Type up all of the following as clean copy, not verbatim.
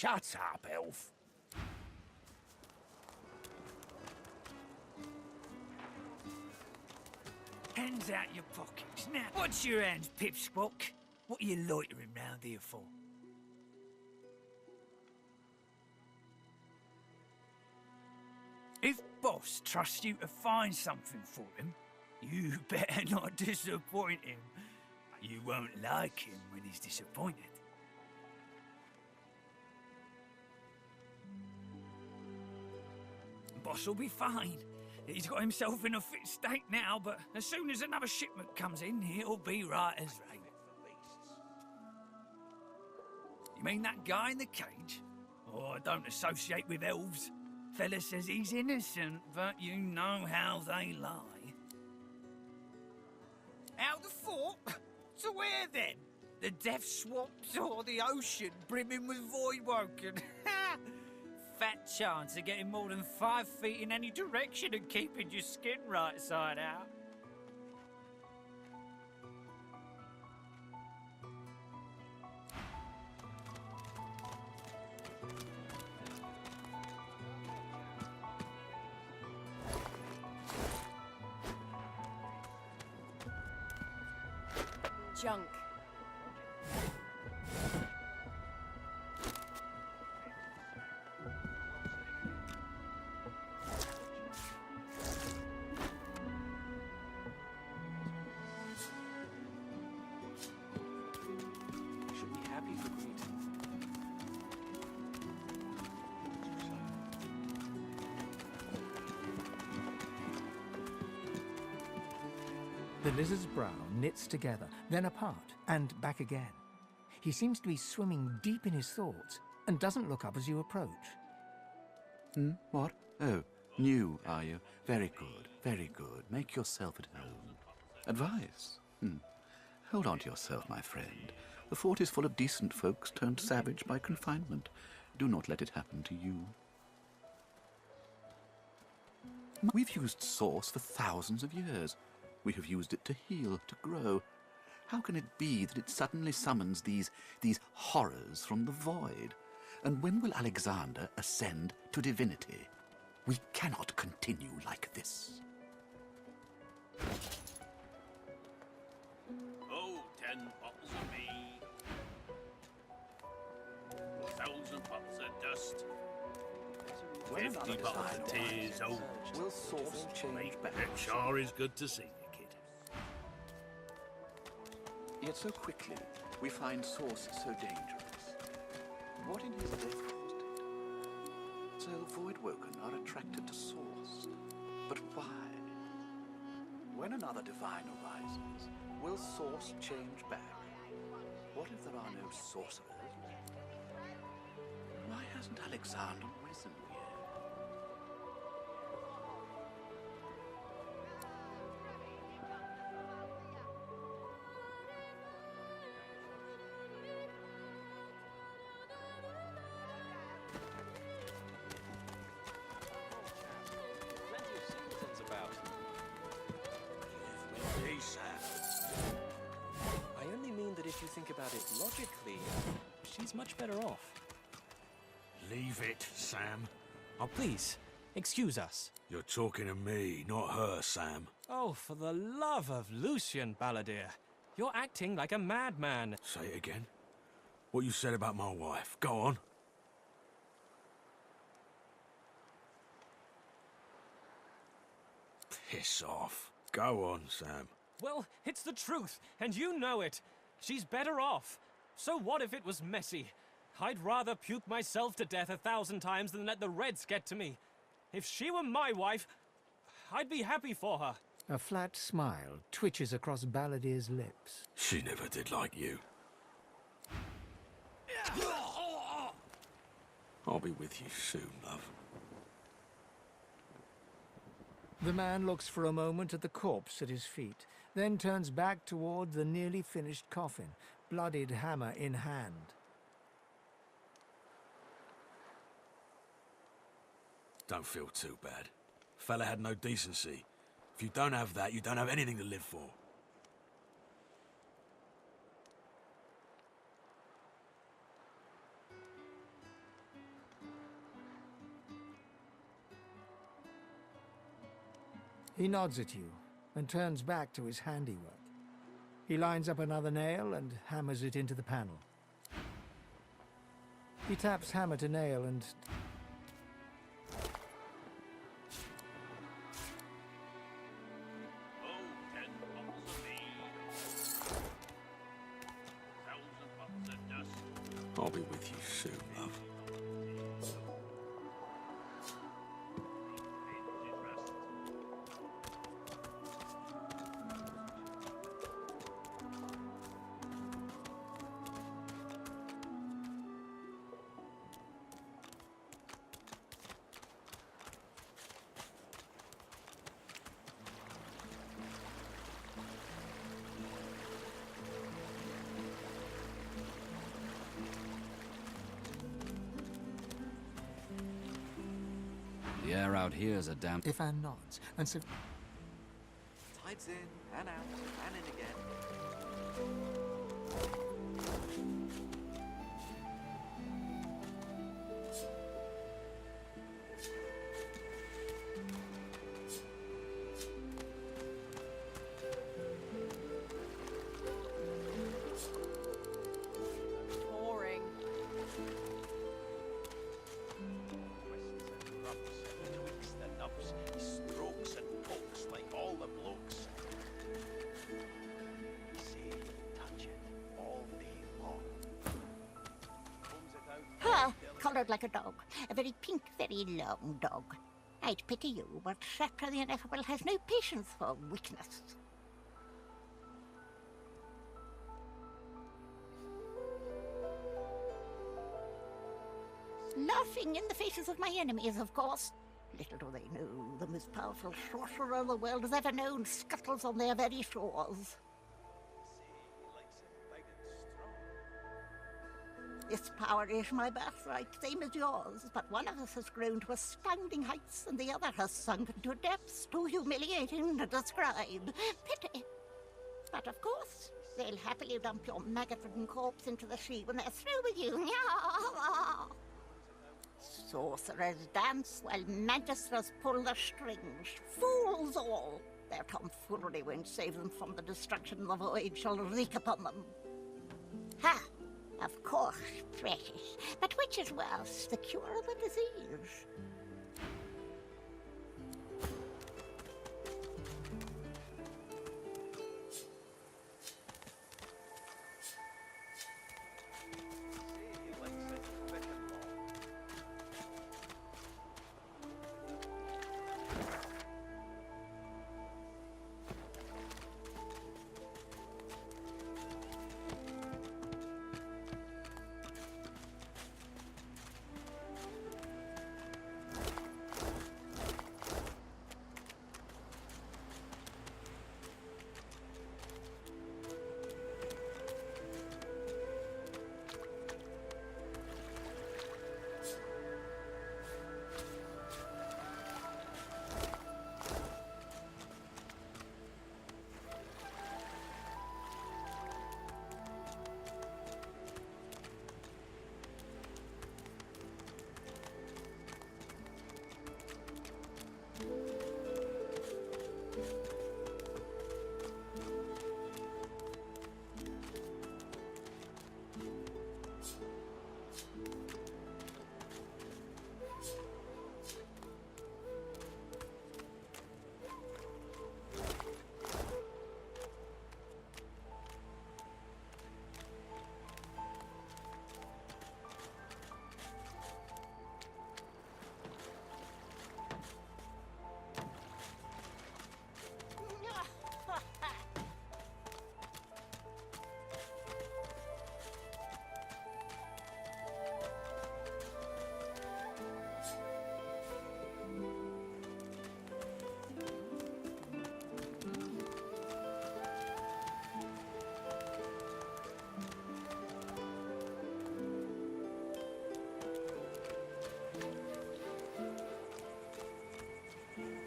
Shut up, elf. Hands out your pockets. Now, what's your hands, Pipsqueak? What are you loitering round here for? If Boss trusts you to find something for him, you better not disappoint him. You won't like him when he's disappointed. Boss will be fine. He's got himself in a fit state now, but as soon as another shipment comes in, he'll be right as rain. You mean that guy in the cage? Oh, I don't associate with elves. Fella says he's innocent, but you know how they lie. Out the fort? To where then? The death swamps or the ocean brimming with void-woken? Fat chance of getting more than 5 feet in any direction and keeping your skin right side out. Junk. Should be happy for greeting. The lizard's brow knits together, then apart, and back again. He seems to be swimming deep in his thoughts, and doesn't look up as you approach. What? Oh, new, are you? Very good, very good. Make yourself at home. Advice? Hold on to yourself, my friend. The fort is full of decent folks turned savage by confinement. Do not let it happen to you. We've used sauce for thousands of years. We have used it to heal, to grow. How can it be that it suddenly summons these horrors from the void? And when will Alexander ascend to divinity? We cannot continue like this. Oh, 10 bottles of me. 1,000 pots of dust. 50 bottles of tears. Oh, Will sauce change back? it sure is good to see you, kid. Yet so quickly we find Source so dangerous. What in his death caused it? So Voidwoken are attracted to Source. But why? When another divine arises, will Source change back? What if there are no sorcerers? Why hasn't Alexander risen yet? Plenty of simpletons about. Hey, Sam. I only mean that if you think about it logically, she's much better off. Leave it, Sam. Oh, please, excuse us. You're talking to me, not her, Sam. Oh, for the love of Lucian, Balladeer. You're acting like a madman. Say it again. What you said about my wife. Go on. Piss off. Go on, Sam. Well, it's the truth, and you know it. She's better off. So what if it was messy? I'd rather puke myself to death 1,000 times than let the Reds get to me. If she were my wife, I'd be happy for her. A flat smile twitches across Balladeer's lips. She never did like you. I'll be with you soon, love. The man looks for a moment at the corpse at his feet, then turns back toward the nearly finished coffin, bloodied hammer in hand. Don't feel too bad. Fella had no decency. If you don't have that, you don't have anything to live for. He nods at you and turns back to his handiwork. He lines up another nail and hammers it into the panel. He taps hammer to nail and... I'll be with you soon, love. The air out here is a damn... Ifan nods, and so... Tides in and out and in again. Boring. Strokes and pokes like all the blokes. See, touch it all day long. Combs it out. Ha! Coloured like a dog. A very pink, very long dog. I'd pity you, but Shakra the Ineffable has no patience for weakness. Laughing in the faces of my enemies, of course. Little do they know, the most powerful sorcerer the world has ever known scuttles on their very shores. This power is my birthright, same as yours, but one of us has grown to astounding heights and the other has sunken to depths too humiliating to describe. Pity. But of course, they'll happily dump your maggot-ridden corpse into the sea when they're through with you. Sorcerers dance while magisters pull the strings. Fools all! Their tomfoolery won't save them from the destruction the void shall wreak upon them. Ha! Of course, precious. But which is worse, the cure or the disease?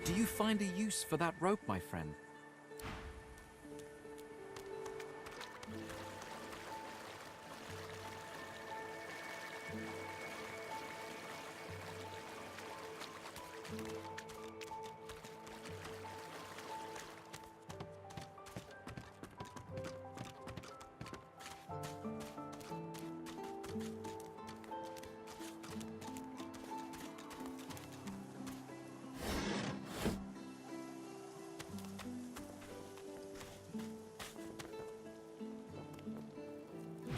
Do you find a use for that rope, my friend?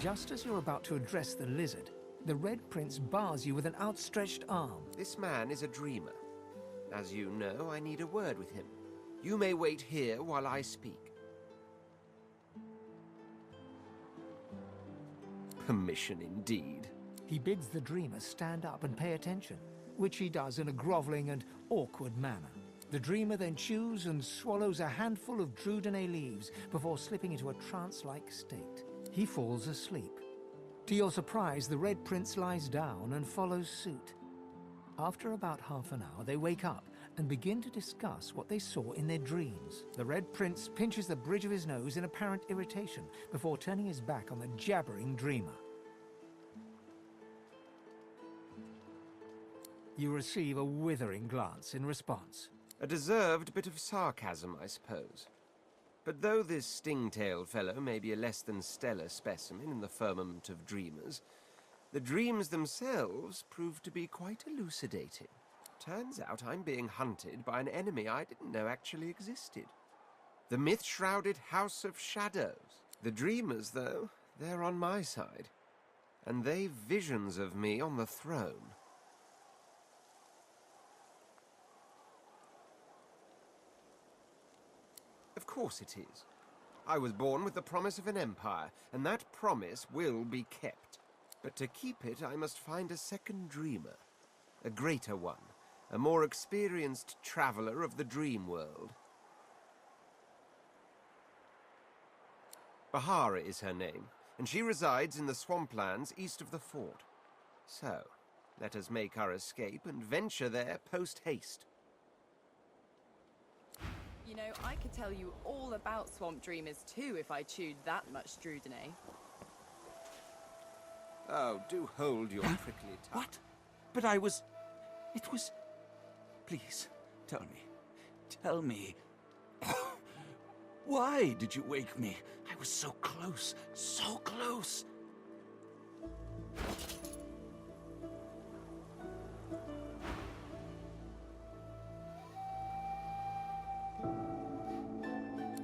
Just as you're about to address the lizard, the Red Prince bars you with an outstretched arm. This man is a dreamer. As you know, I need a word with him. You may wait here while I speak. Permission indeed. He bids the dreamer stand up and pay attention, which he does in a groveling and awkward manner. The dreamer then chews and swallows a handful of Drudene leaves before slipping into a trance-like state. He falls asleep. To your surprise, the Red Prince lies down and follows suit. After about half an hour, they wake up and begin to discuss what they saw in their dreams. The Red Prince pinches the bridge of his nose in apparent irritation before turning his back on the jabbering dreamer. You receive a withering glance in response. A deserved bit of sarcasm, I suppose. But though this sting-tailed fellow may be a less than stellar specimen in the firmament of dreamers, the dreams themselves prove to be quite elucidating. Turns out I'm being hunted by an enemy I didn't know actually existed. The myth-shrouded House of Shadows. The dreamers, though, they're on my side. And they've visions of me on the throne. Of course it is. I was born with the promise of an empire, and that promise will be kept. But to keep it, I must find a second dreamer. A greater one. A more experienced traveler of the dream world. Bahara is her name, and she resides in the swamplands east of the fort. So, let us make our escape and venture there post-haste. You know, I could tell you all about swamp dreamers too if I chewed that much Drudene. Oh, do hold your prickly tongue. What? But I was... It was... Please, tell me. Tell me. Why did you wake me? I was so close. So close.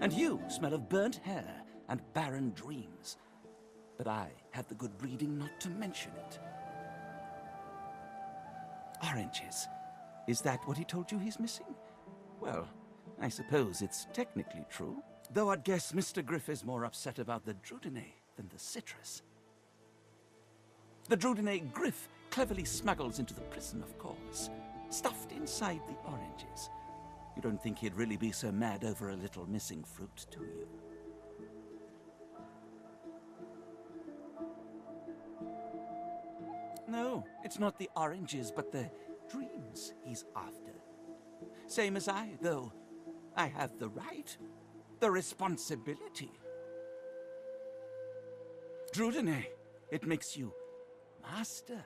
And you smell of burnt hair and barren dreams. But I have the good breeding not to mention it. Oranges. Is that what he told you he's missing? Well, I suppose it's technically true. Though I'd guess Mr. Griff is more upset about the Drudene than the citrus. The Drudene Griff cleverly smuggles into the prison, of course, stuffed inside the oranges. You don't think he'd really be so mad over a little missing fruit, do you? No, it's not the oranges, but the dreams he's after. Same as I, though. I have the right, the responsibility. Drudene, it makes you master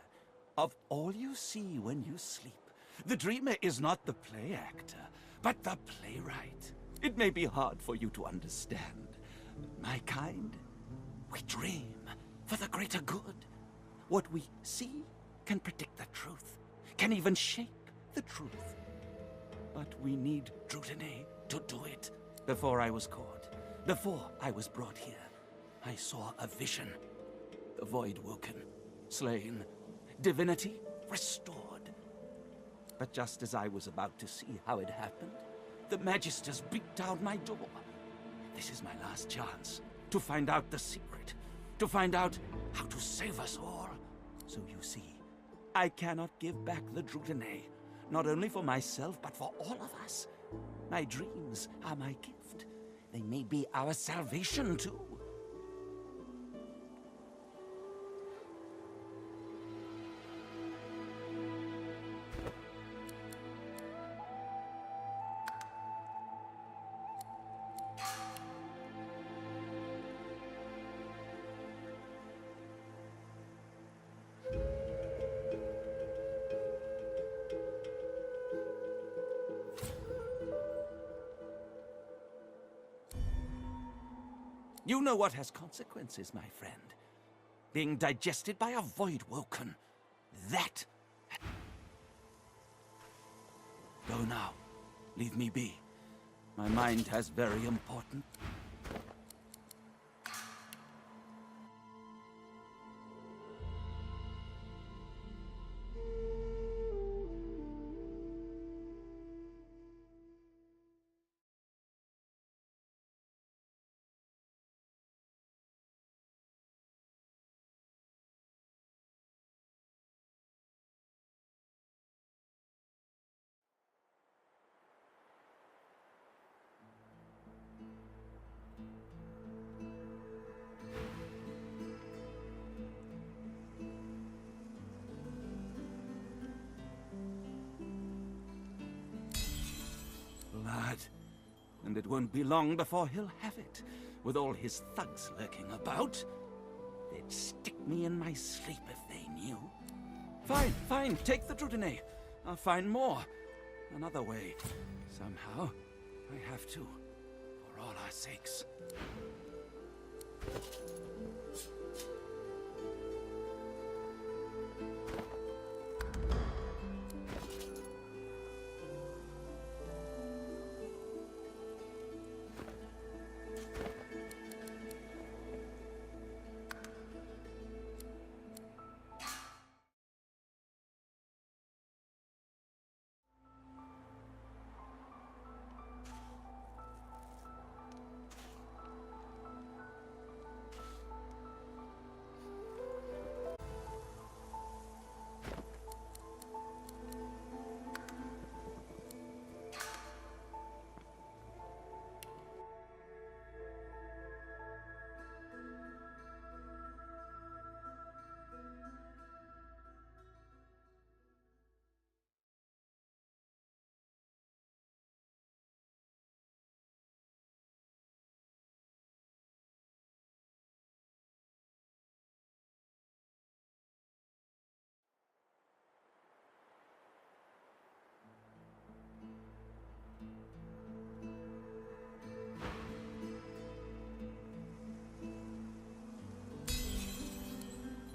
of all you see when you sleep. The dreamer is not the play actor, but the playwright. It may be hard for you to understand. My kind, we dream for the greater good. What we see can predict the truth, can even shape the truth. But we need Drudene to do it. Before I was caught, before I was brought here, I saw a vision. The void woken, slain, divinity restored. But just as I was about to see how it happened, the Magisters beat down my door. This is my last chance to find out the secret, to find out how to save us all. So you see, I cannot give back the Drudene, not only for myself, but for all of us. My dreams are my gift. They may be our salvation, too. You know what has consequences, my friend. Being digested by a void woken. That. Go now. Leave me be. My mind has very important... lad. And it won't be long before he'll have it, with all his thugs lurking about. They'd stick me in my sleep if they knew. Fine, fine, take the Druidine. I'll find more. Another way. Somehow, I have to, for all our sakes.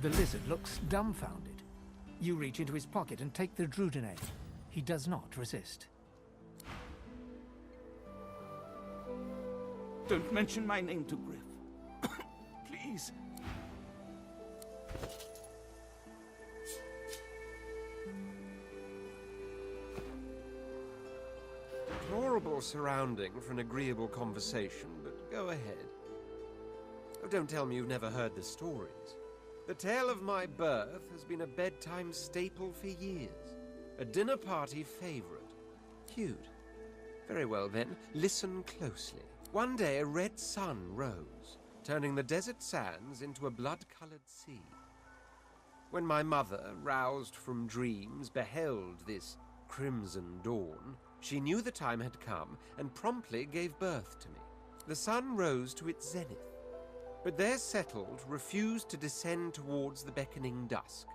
The lizard looks dumbfounded. You reach into his pocket and take the Druidine. He does not resist. Don't mention my name to Griff. Please. Deplorable surrounding for an agreeable conversation, but go ahead. Oh, don't tell me you've never heard the stories. The tale of my birth has been a bedtime staple for years. A dinner party favorite. Cute. Very well then, listen closely. One day a red sun rose, turning the desert sands into a blood-colored sea. When my mother, roused from dreams, beheld this crimson dawn, she knew the time had come and promptly gave birth to me. The sun rose to its zenith, but there settled, refused to descend towards the beckoning dusk.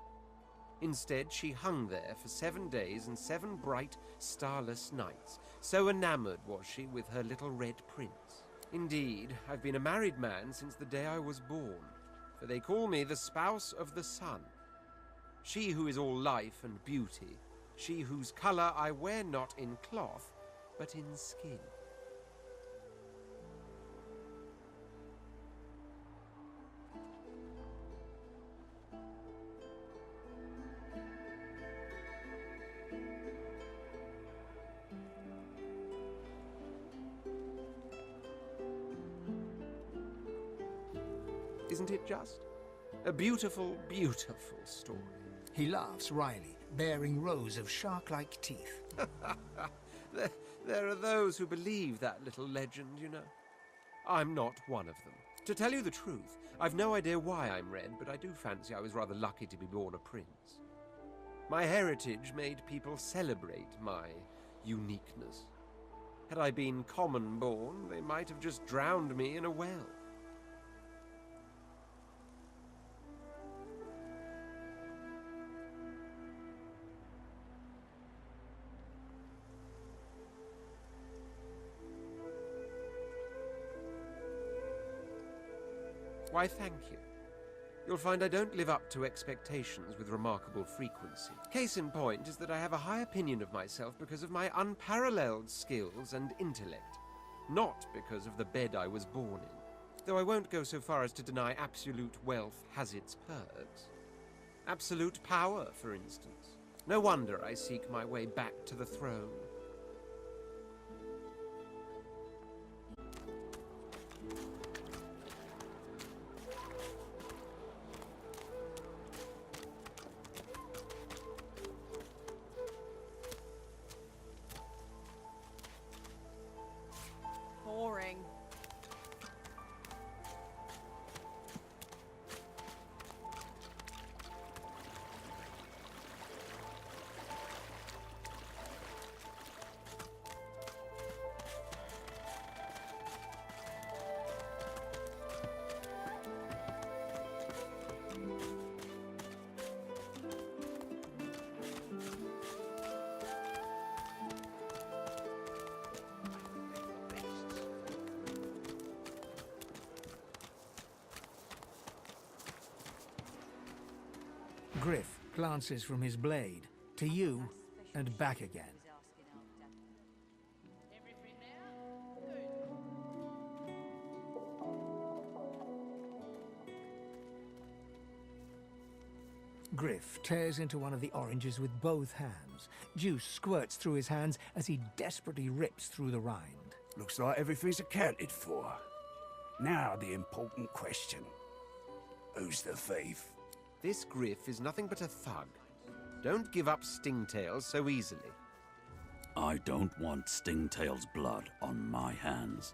Instead, she hung there for 7 days and 7 bright, starless nights. So enamored was she with her little red prince. Indeed, I've been a married man since the day I was born, for they call me the spouse of the sun. She who is all life and beauty, she whose colour I wear not in cloth, but in skin. Isn't it just? A beautiful, beautiful story. He laughs wryly, baring rows of shark-like teeth. There are those who believe that little legend, you know. I'm not one of them. To tell you the truth, I've no idea why I'm red, but I do fancy I was rather lucky to be born a prince. My heritage made people celebrate my uniqueness. Had I been common-born, they might have just drowned me in a well. Why, thank you. You'll find I don't live up to expectations with remarkable frequency. Case in point is that I have a high opinion of myself because of my unparalleled skills and intellect, not because of the bed I was born in. Though I won't go so far as to deny absolute wealth has its perks. Absolute power, for instance. No wonder I seek my way back to the throne. Boring. Griff glances from his blade to you and back again. Griff tears into one of the oranges with both hands. Juice squirts through his hands as he desperately rips through the rind. Looks like everything's accounted for. Now the important question. Who's the thief? This Griff is nothing but a thug. Don't give up Stingtail so easily. I don't want Stingtail's blood on my hands.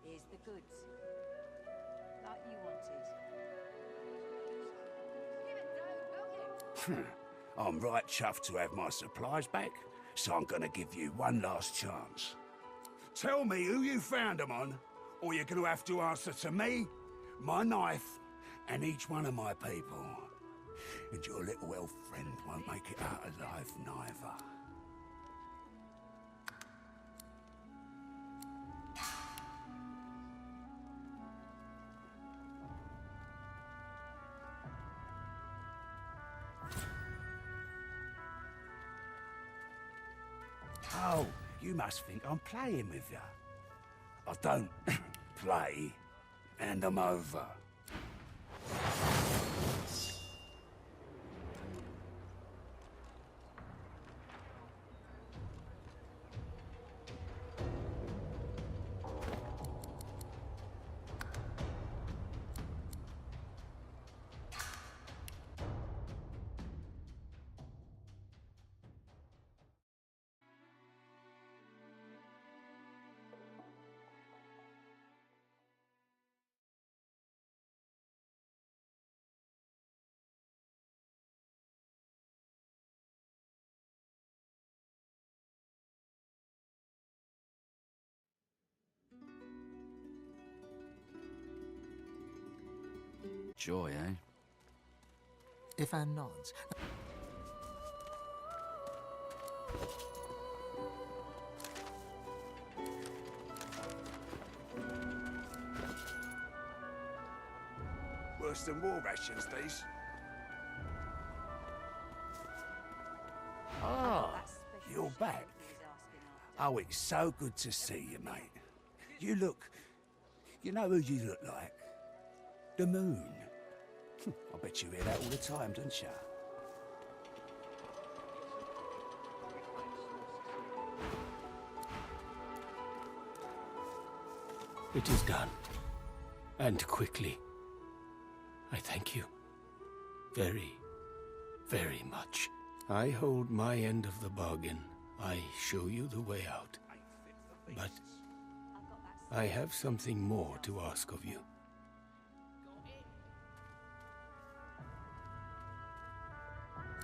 Here's the goods. Like you wanted. I'm right chuffed to have my supplies back, so I'm gonna give you one last chance. Tell me who you found them on, or you're gonna have to answer to me, my knife, and each one of my people. And your little elf friend won't make it out alive neither. Oh, you must think I'm playing with you. I don't play, and I'm over. Joy, eh? Ifan nods. Worse than war rations, these. Ah, you're back. Oh, it's so good to see you, mate. You look... You know who you look like? The moon. I bet you hear that all the time, don't you? It is done. And quickly. I thank you. Very, very much. I hold my end of the bargain. I show you the way out. But I have something more to ask of you.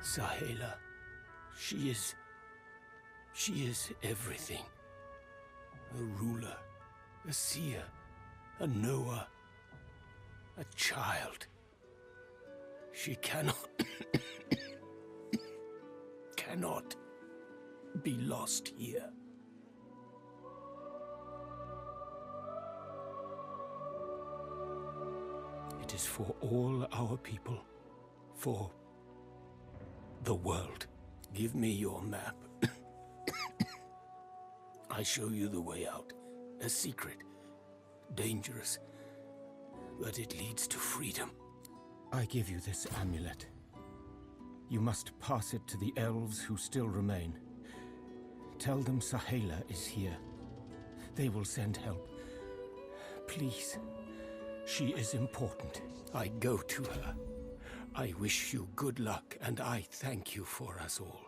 Sahela, she is everything. A ruler, a seer, a knower, a child. She cannot be lost here. It is for all our people, for the world. Give me your map. I show you the way out. A secret. Dangerous. But it leads to freedom. I give you this amulet. You must pass it to the elves who still remain. Tell them Sahela is here. They will send help. Please. She is important. I go to her. I wish you good luck, and I thank you for us all.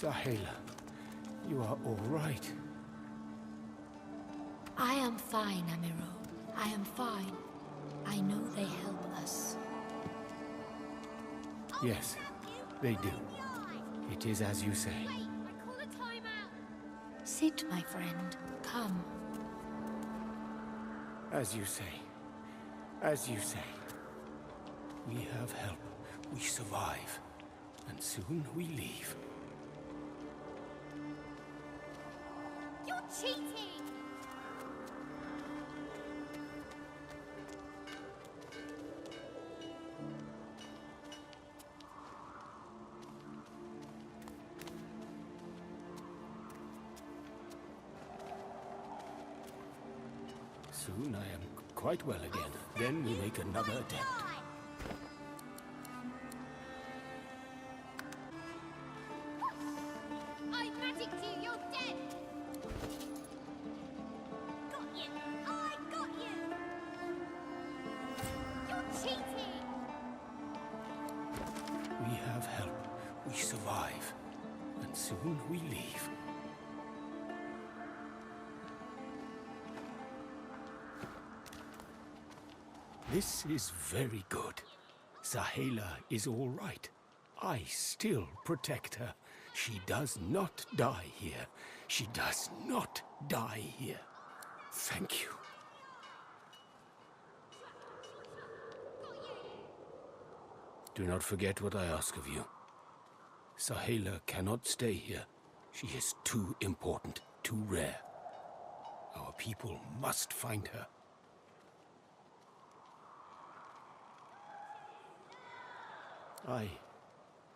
Sahela, you are all right. I am fine, Amiro. I am fine. I know they help us. Yes, they do. It is as you say. Sit, my friend. Come. As you say. As you say. We have help. We survive. And soon we leave. You're cheating! Soon I am quite well again. Then we make another attempt. I magicked you! You're dead! Got you! I got you! You're cheating! We have help. We survive. And soon we leave. This is very good. Sahela is all right. I still protect her. She does not die here. She does not die here. Thank you. Do not forget what I ask of you. Sahela cannot stay here. She is too important, too rare. Our people must find her. I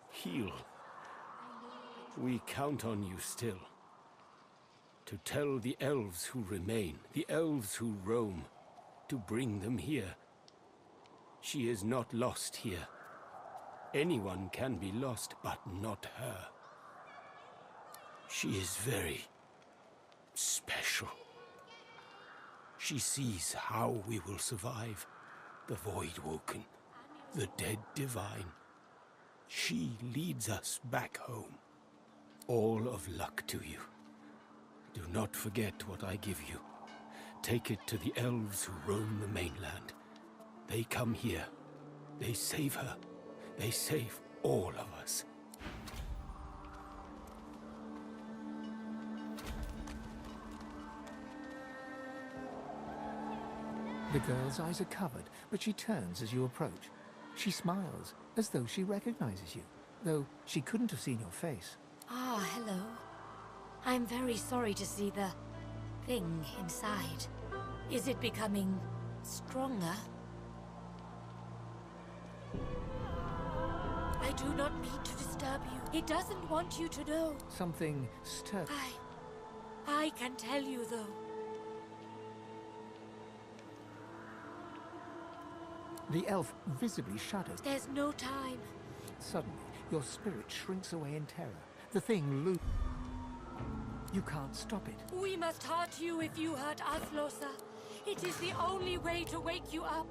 heal. We count on you still. To tell the elves who remain, the elves who roam, to bring them here. She is not lost here. Anyone can be lost, but not her. She is very special. She sees how we will survive. The Void Woken, the dead divine. She leads us back home. All of luck to you. Do not forget what I give you. Take it to the elves who roam the mainland. They come here. They save her. They save all of us. The girl's eyes are covered, but she turns as you approach. She smiles, as though she recognizes you, though she couldn't have seen your face. Ah, hello. I'm very sorry to see the thing inside. Is it becoming stronger? I do not mean to disturb you. It doesn't want you to know. Something stirred. I can tell you, though. The elf visibly shudders. There's no time. Suddenly, your spirit shrinks away in terror. The thing loops. You can't stop it. We must hurt you if you hurt us, Losa. It is the only way to wake you up.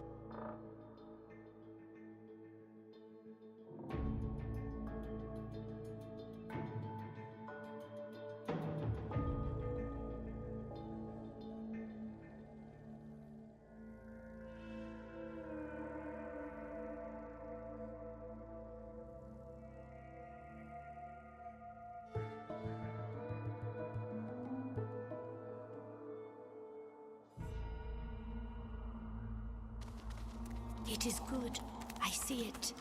It is good. I see it.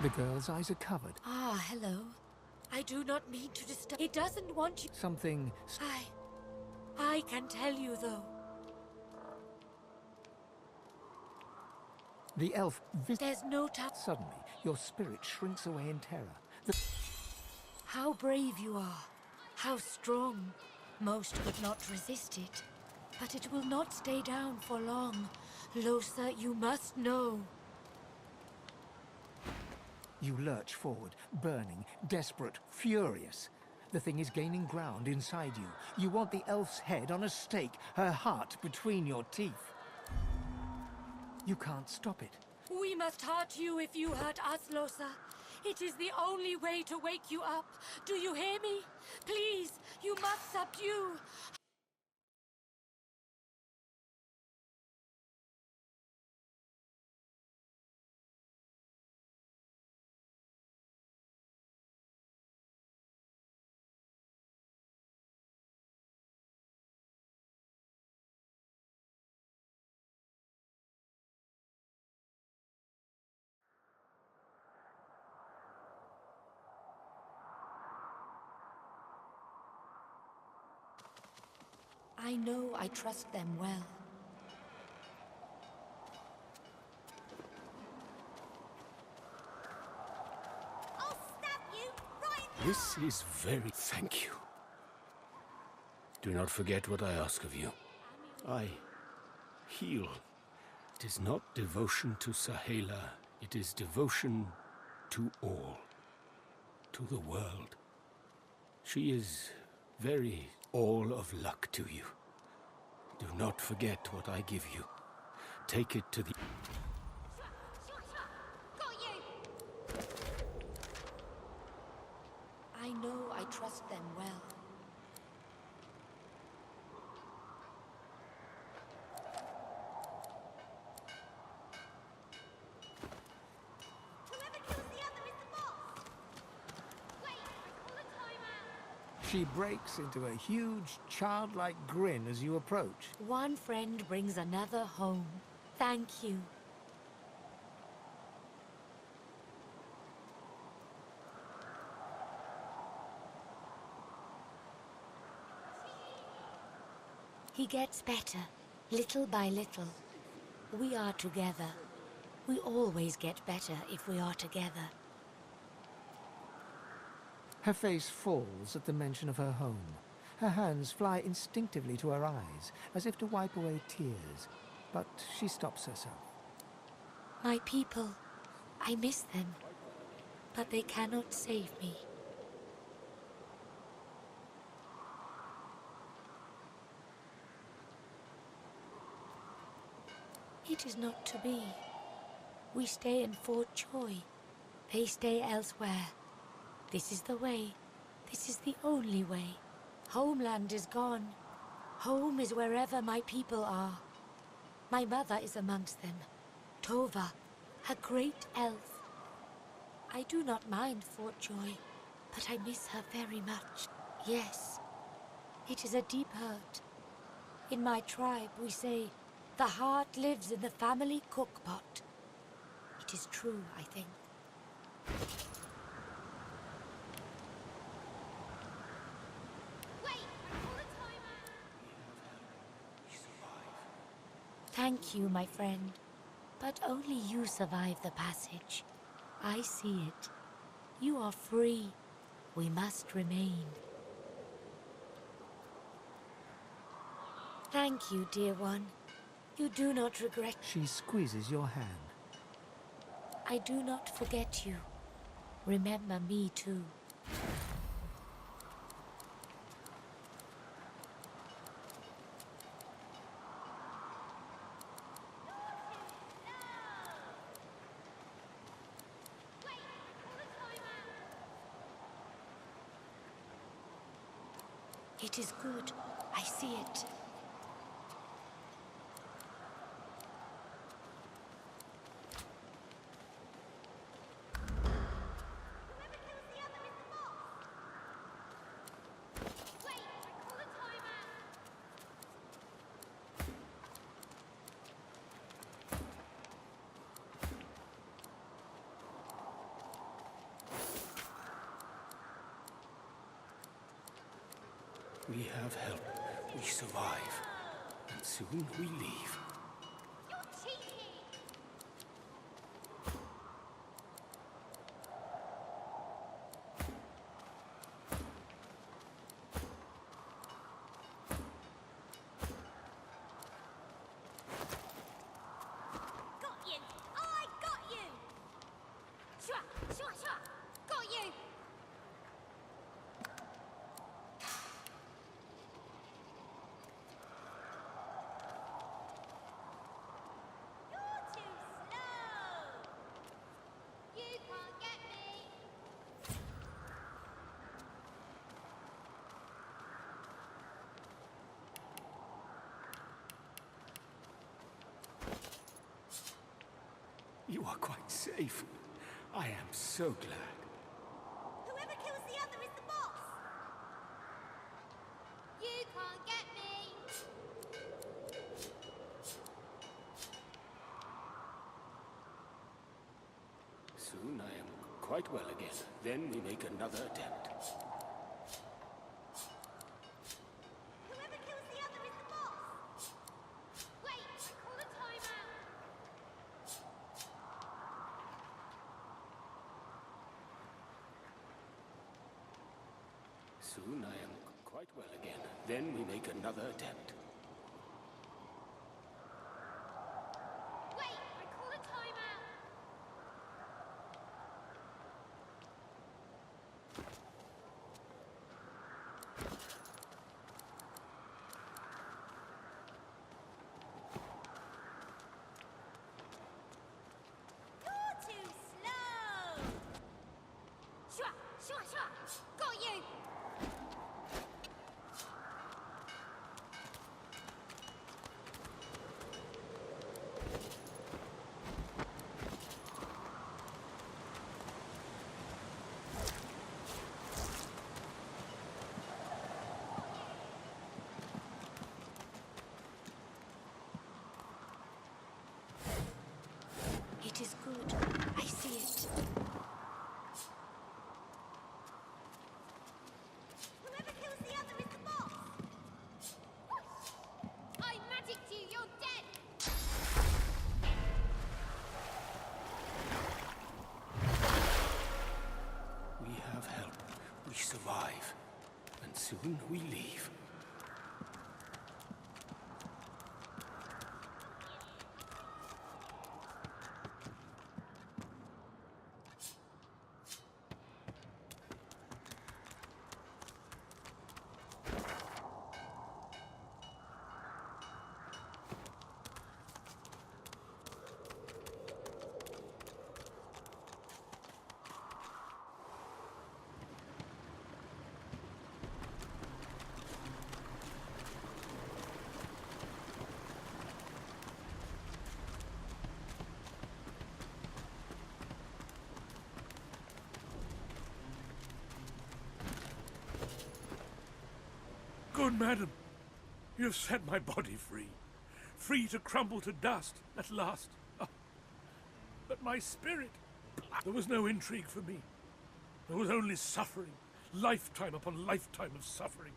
The girl's eyes are covered. Ah, hello. I do not mean to disturb. It doesn't want you. Something. I can tell you, though. The elf There's no time. Suddenly, your spirit shrinks away in terror. How brave you are. How strong. Most could not resist it. But it will not stay down for long. Losa, you must know. You lurch forward, burning, desperate, furious. The thing is gaining ground inside you. You want the elf's head on a stake, her heart between your teeth. You can't stop it. We must hurt you if you hurt us, Losa. It is the only way to wake you up. Do you hear me? Please, you must subdue. I know I trust them well. I'll stab you right in the This is very... Thank you. Do not forget what I ask of you. I heal. It is not devotion to Sahela. It is devotion to all. To the world. She is very all of luck to you. Do not forget what I give you. Take it to the... Got you! I know I trust them well. Whoever kills the other is the boss! Wait, I call a timeout! She breaks into a huge, childlike grin as you approach. One friend brings another home. Thank you. He gets better, little by little. We are together. We always get better if we are together. Her face falls at the mention of her home. Her hands fly instinctively to her eyes, as if to wipe away tears, but she stops herself. My people, I miss them, but they cannot save me. It is not to be. We stay in Fort Joy. They stay elsewhere. This is the way. This is the only way. Homeland is gone. Home is wherever my people are. My mother is amongst them. Tova, a great elf. I do not mind Fort Joy, but I miss her very much. Yes, it is a deep hurt. In my tribe, we say, the heart lives in the family cookpot. It is true, I think. Wait, I call a timeout! Thank you, my friend. But only you survive the passage. I see it. You are free. We must remain. Thank you, dear one. You do not regret. She squeezes your hand. I do not forget you. Remember me too. It is good. I see it. We have help. We survive. And soon we leave. You're cheeky! Got you! I got you! Shua! Shua! Shua! Got you! You are quite safe. I am so glad. Whoever kills the other is the boss! You can't get me! Soon I am quite well again. Then we make another attempt. Whoever kills the other is the boss! Wait, I call a timeout! Soon I am quite well again. Then we make another attempt. Wait, I call a timeout! You're too slow! Shua! Shua! Shua! Got you! It is good. I see it. Whoever kills the other is the boss! I magicked you, you're dead! We have help. We survive. And soon we leave. Good madam, you've set my body free. Free to crumble to dust at last. Oh. But my spirit, there was no intrigue for me. There was only suffering, lifetime upon lifetime of suffering.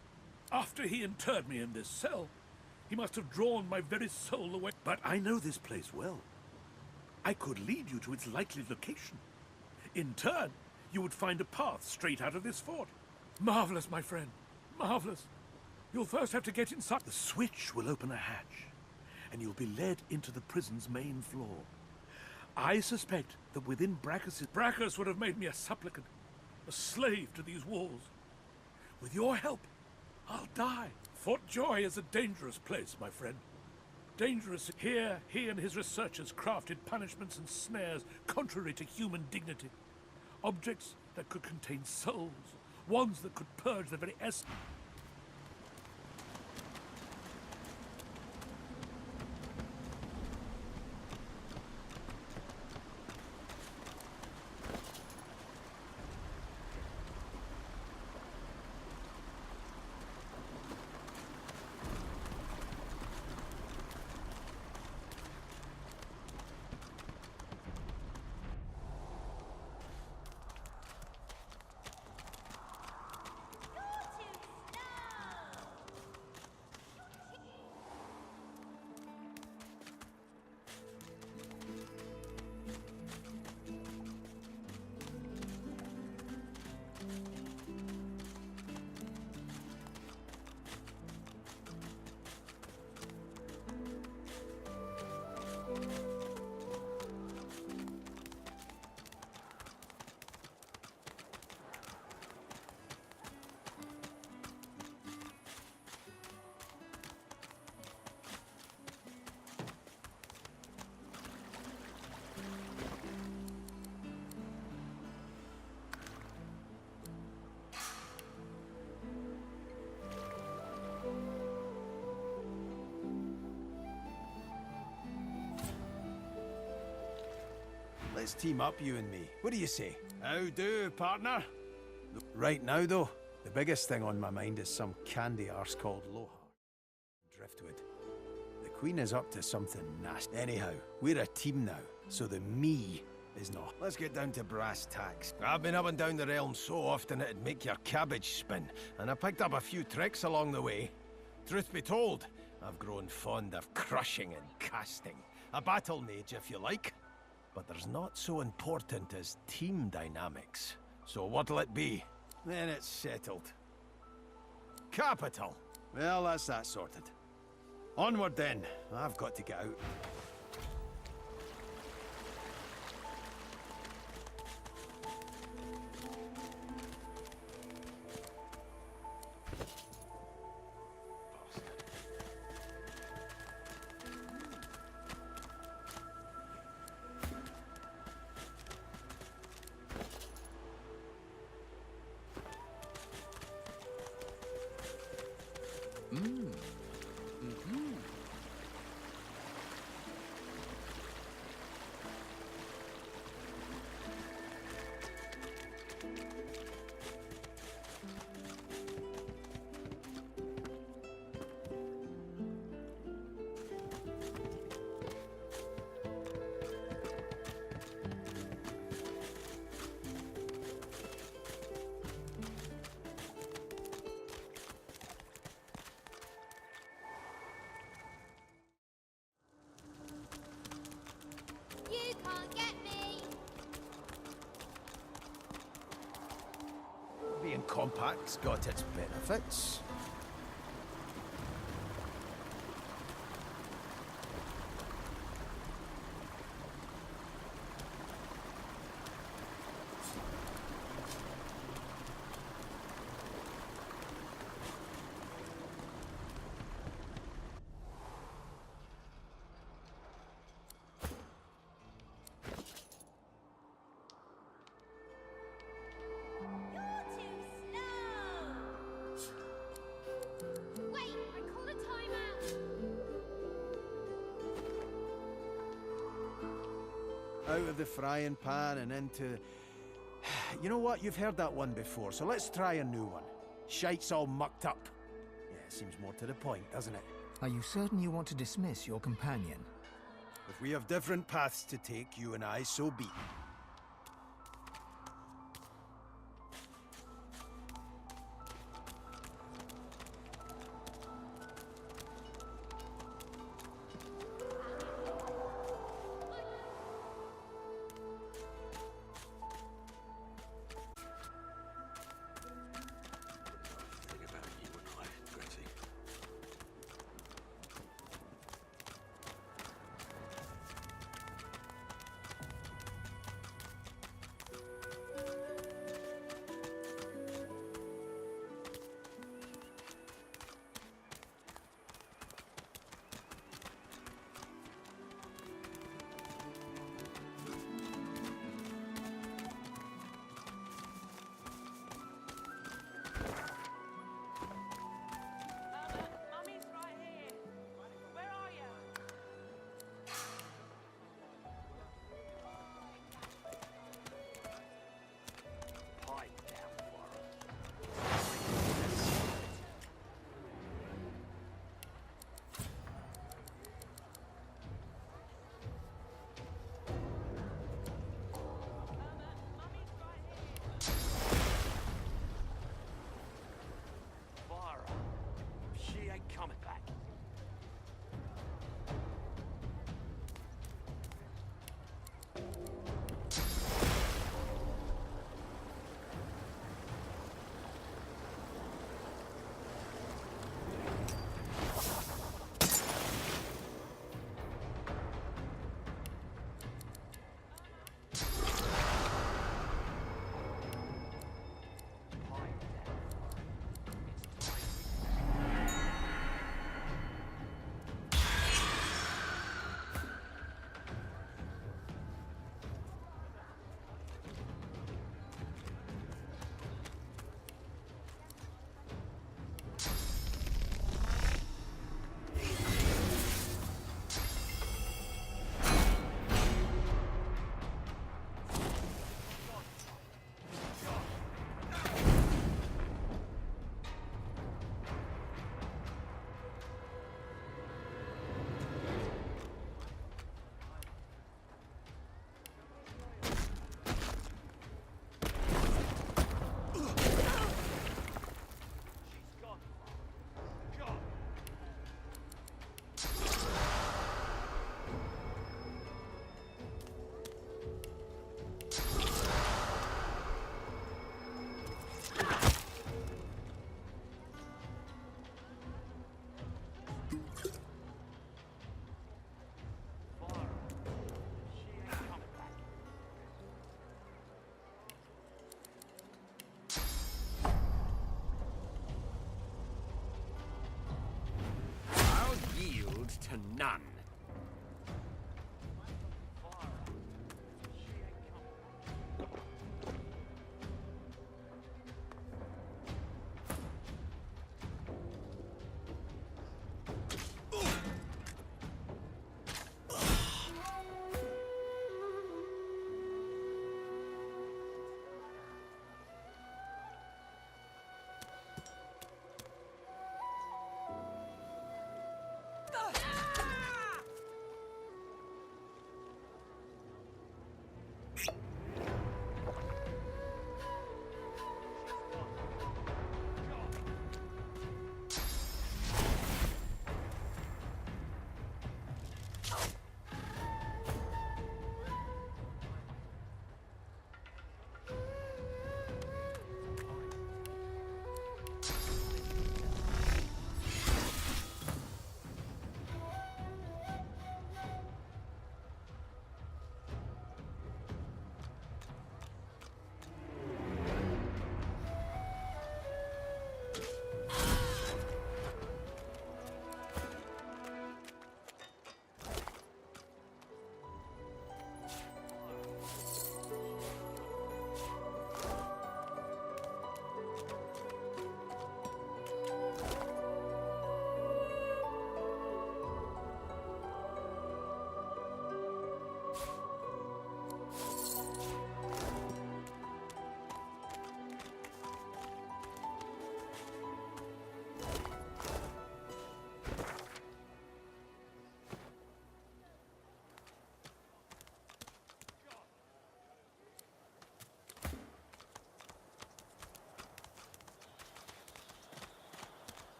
After he interred me in this cell, he must have drawn my very soul away. But I know this place well. I could lead you to its likely location. In turn, you would find a path straight out of this fort. Marvelous, my friend, marvelous. You'll first have to get inside. The switch will open a hatch, and you'll be led into the prison's main floor. I suspect that within Brachus would have made me a supplicant, a slave to these walls. With your help, I'll die. Fort Joy is a dangerous place, my friend. Dangerous. Here, he and his researchers crafted punishments and snares contrary to human dignity. Objects that could contain souls, ones that could purge the very essence. let's team up, you and me. What do you say? How do, partner? Right now, though, the biggest thing on my mind is some candy arse called Lohar. Driftwood. The Queen is up to something nasty. Anyhow, we're a team now, so the me is not. Let's get down to brass tacks. I've been up and down the realm so often it'd make your cabbage spin, and I picked up a few tricks along the way. Truth be told, I've grown fond of crushing and casting. A battle mage, if you like. But there's not so important as team dynamics. So what'll it be? Then it's settled. Capital! Well, that's that sorted. Onward then. I've got to get out. You can't get me! Being compact's got its benefits. Wait, I called a timeout! Out of the frying pan and into... You know what? You've heard that one before, so let's try a new one. Shite's all mucked up. Yeah, seems more to the point, doesn't it? Are you certain you want to dismiss your companion? If we have different paths to take, you and I, so be it. Thing about you and I, Gretty. to none.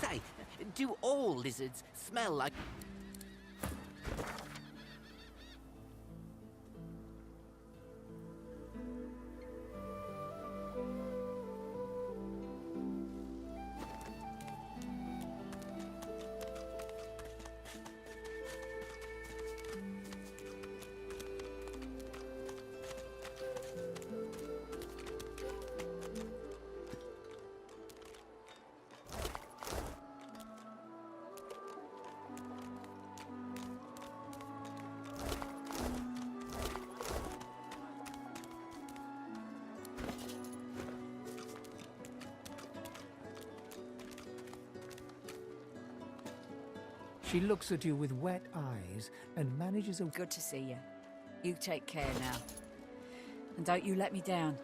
Say, do all lizards smell like... She looks at you with wet eyes and manages a... Good to see you. You take care now. And don't you let me down.